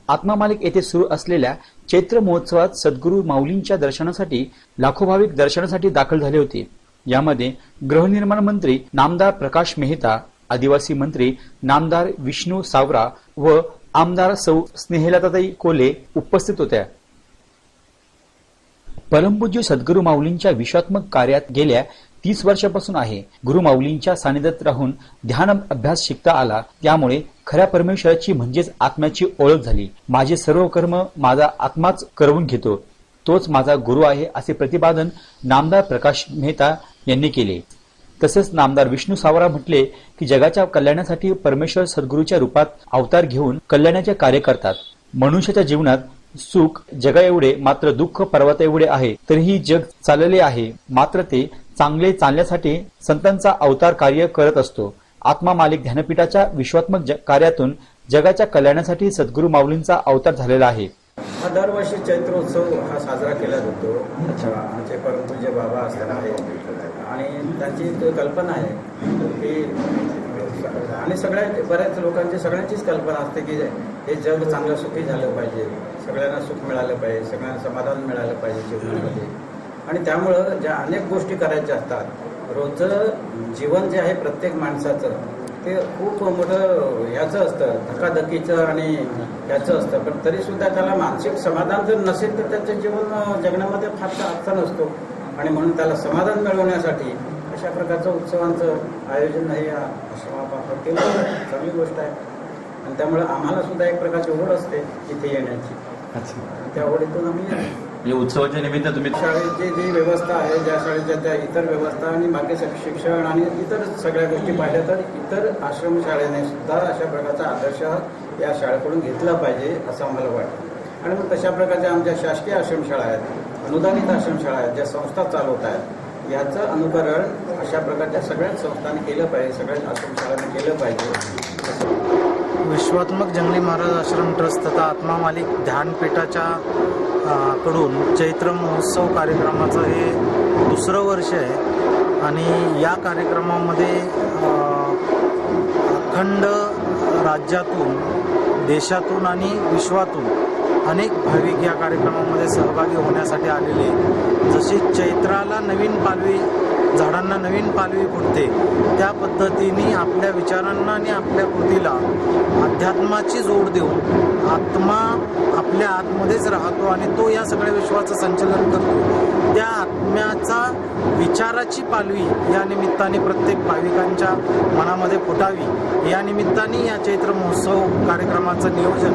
आत्मा मालिक येथे सुरू असलेल्या चैत्र महोत्सवात सद्गुरू माऊलींच्या दर्शनासाठी लाखो भाविक दर्शनासाठी दाखल झाले होते। यामध्ये गृहनिर्माण मंत्री नामदार प्रकाश मेहता, आदिवासी मंत्री नामदार विष्णू सावरा व आमदार सौ स्नेहलताताई कोल्हे उपस्थित होत्या। परमपूज्य सद्गुरू माऊलींच्या विश्वात्मक कार्यात गेल्या 30 वर्षापासून आहे। गुरु माऊलींच्या सानिध्यात राहून ध्यान अभ्यास शिकता आला, त्यामुळे खऱ्या परमेश्वराची म्हणजेच आत्म्याची ओळख झाली। माझे सर्व कर्म माझा आत्माच करवून घेतो, तोच माझा गुरु आहे, असे प्रतिपादन नामदार प्रकाश मेहता यांनी केले। तसेच नामदार विष्णू सावरा म्हटले की जगाच्या कल्याणासाठी परमेश्वर सद्गुरूच्या रूपात अवतार घेऊन कल्याणाचे कार्य करतात। मनुष्याच्या जीवनात सुख जगा एवढे मात्र दुःख पर्वता एवढे आहे, तरीही जग चालले आहे, मात्र ते चांगले चालण्यासाठी संतांचा अवतार कार्य करत असतो। आत्मा मालिक ध्यानपीठाच्या विश्वात्मक कार्यातून जगाच्या कल्याणासाठी सद्गुरू माऊलींचा अवतार झालेला आहे। हा दरवर्षी चैत्रोत्सव हा साजरा केला जातो। आमचे परमपूज्य बाबा असताना आणि त्यांची कल्पना आहे की आणि बऱ्याच लोकांची सगळ्यांचीच कल्पना असते की हे जग चांगलं सुखी झालं पाहिजे, सगळ्यांना सुख मिळालं पाहिजे, सगळ्यांना समाधान मिळालं पाहिजे जीवनामध्ये। आणि त्यामुळं ज्या अनेक गोष्टी करायच्या असतात, रोजचं जीवन जे आहे प्रत्येक माणसाचं ते खूप मोठं याचं असतं, धकाधकीचं आणि याचं असतं, पण तरीसुद्धा त्याला मानसिक समाधान जर नसेल तर त्याचं जीवन जगण्यामध्ये फारसा अर्थ नसतो। आणि म्हणून त्याला समाधान मिळवण्यासाठी अशा प्रकारचं उत्सवांचं आयोजन हे आश्रमामार्फत केलं जातं, चांगली गोष्ट आहे। आणि त्यामुळे आम्हाला सुद्धा एक प्रकारची ओढ असते इथे येण्याची। त्या ओढीतून आम्ही उत्सवाच्या निमित्त तुम्ही शाळेची जी व्यवस्था आहे, ज्या शाळेच्या त्या इतर व्यवस्था आणि बाकी शिक्षण आणि इतर सगळ्या गोष्टी पाहिल्या तर इतर आश्रमशाळेने सुद्धा अशा प्रकारचा आदर्श या शाळेकडून घेतला पाहिजे असं आम्हाला वाटतं। आणि मग तशा प्रकारच्या आमच्या शासकीय आश्रमशाळा आहेत, अनुदानित आश्रमशाळा आहेत, ज्या संस्था चालवत आहेत, याचं अनुकरण अशा प्रकारच्या सगळ्याच संस्थांनी केलं पाहिजे, सगळ्याच आश्रमशाळांनी केलं पाहिजे। विश्वात्मक जंगली महाराज आश्रम ट्रस्ट तथा आत्मा मालिक ध्यानपीठाच्या कडून चैत्र महोत्सव कार्यक्रमाचं हे दुसरं वर्ष आहे। आणि या कार्यक्रमामध्ये अखंड राज्यातून, देशातून आणि विश्वातून अनेक भाविक या कार्यक्रमामध्ये सहभागी होण्यासाठी आलेले। जशी चैत्राला नवीन पालवी, झाडांना नवीन पालवी फुटते, त्या पद्धतीने आपल्या विचारांना आणि आपल्या कृतीला अध्यात्माची जोड देऊन आत्मा आपल्या आतमध्येच राहतो आणि तो या सगळ्या विश्वाचं संचलन करतो। त्या आत्म्याचा विचाराची पालवी या निमित्ताने प्रत्येक भाविकांच्या मनामध्ये फुटावी, या निमित्ताने या चैत्र महोत्सव कार्यक्रमाचं नियोजन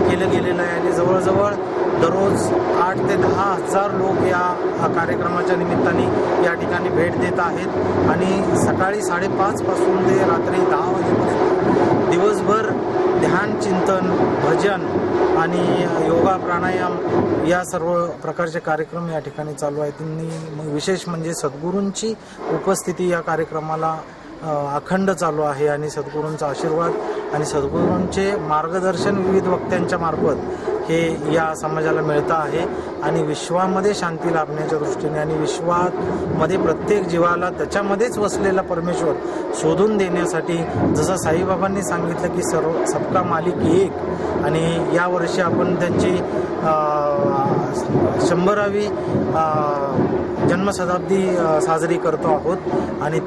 केलं गेलेलं आहे। आणि जवळजवळ दररोज 8 ते 10 हजार लोक या कार्यक्रमाच्या निमित्ताने या ठिकाणी भेट देत आहेत। आणि सकाळी 5:30 पासून ते रात्री 10 वाजेपर्यंत दिवसभर ध्यान, चिंतन, भजन आणि योगा, प्राणायाम या सर्व प्रकारचे कार्यक्रम या ठिकाणी चालू आहेत। विशेष म्हणजे सद्गुरूंची उपस्थिती या कार्यक्रमाला अखंड चालू आहे आणि सद्गुरूंचा आशीर्वाद आणि सद्गुरूंचे मार्गदर्शन विविध वक्त्यांच्या मार्फत हे या समाजाला मिळतं आहे। आणि विश्वामध्ये शांती लाभण्याच्या दृष्टीने आणि विश्वामध्ये प्रत्येक जीवाला त्याच्यामध्येच वसलेला परमेश्वर शोधून देण्यासाठी, जसं साईबाबांनी सांगितलं की सबका मालिक एक, आणि यावर्षी आपण त्यांची 100वी जन्मशताब्दी साजरी करतो आहोत। आणि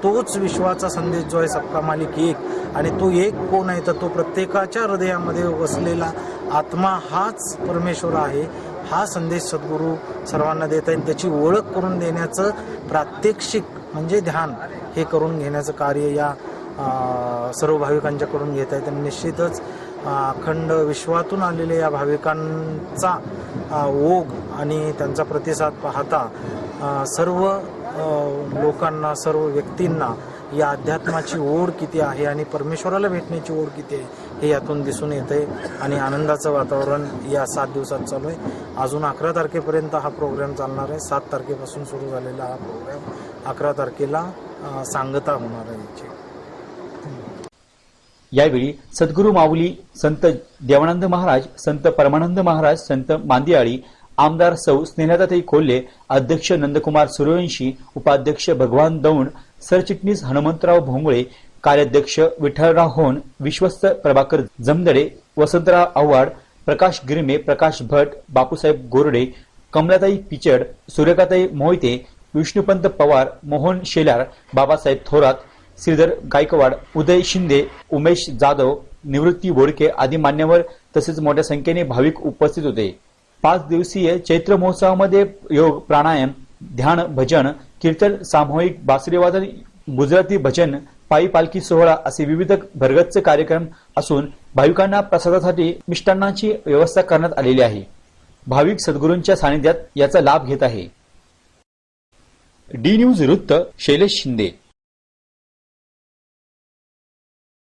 तोच विश्वाचा संदेश जो आहे सबका मालिक एक, आणि तो एक कोण आहे तर तो प्रत्येकाच्या हृदयामध्ये वसलेला आत्मा हाच परमेश्वर आहे। हा संदेश सद्गुरू सर्वांना देत आहेत। त्याची ओळख करून देण्याचं प्रात्यक्षिक म्हणजे ध्यान हे करून घेण्याचं कार्य या सर्व भाविकांच्याकडून घेत आहेत। आणि निश्चितच अखंड विश्वातून आलेल्या या भाविकांचा ओघ आणि त्यांचा प्रतिसाद पाहता सर्व लोकांना, सर्व व्यक्तींना या अध्यात्माची ओढ किती आहे आणि परमेश्वराला भेटण्याची ओढ किती आहे हे यातून दिसून येते। आणि आनंदाचं वातावरण या 7 दिवसात चालू आहे। अजून 11 तारखेपर्यंत हा प्रोग्राम चालणार आहे। 7 तारखेपासून सुरू झालेला हा प्रोग्राम 11 तारखेला सांगता होणार आहे। यावेळी सद्गुरू माऊली, संत देवानंद महाराज, संत परमानंद महाराज, संत मांदियाळी, आमदार सौ स्नेहलताताई कोल्हे, अध्यक्ष नंदकुमार सूर्यवंशी, उपाध्यक्ष भगवान दौंड, सरचिटणीस हनुमंतराव भोंगळे, कार्याध्यक्ष विठ्ठलराव होन, विश्वस्त प्रभाकर जमदडे वसंतराव आव्हाड, प्रकाश गिरमे, प्रकाश भट, बापूसाहेब गोरडे, कमलाताई पिचड, सूर्यकाताई मोहिते, विष्णुपंत पवार, मोहन शेलार, बाबासाहेब थोरात, श्रीधर गायकवाड, उदय शिंदे, उमेश जाधव, निवृत्ती बोडके आदी मान्यवर तसेच मोठ्या संख्येने भाविक उपस्थित होते. 5 दिवसीय चैत्र महोत्सवामध्ये योग, प्राणायाम, ध्यान, भजन, कीर्तन, सामूहिक बासरीवादन, गुजराती भजन, पायी पालखी सोहळा असे विविध भरगच्च कार्यक्रम असून भाविकांना प्रसादासाठी मिष्टान्नाची व्यवस्था करण्यात आलेली आहे. भाविक सद्गुरूंच्या सानिध्यात याचा लाभ घेत आहे. डी न्यूज वृत्त शैलेश शिंदे.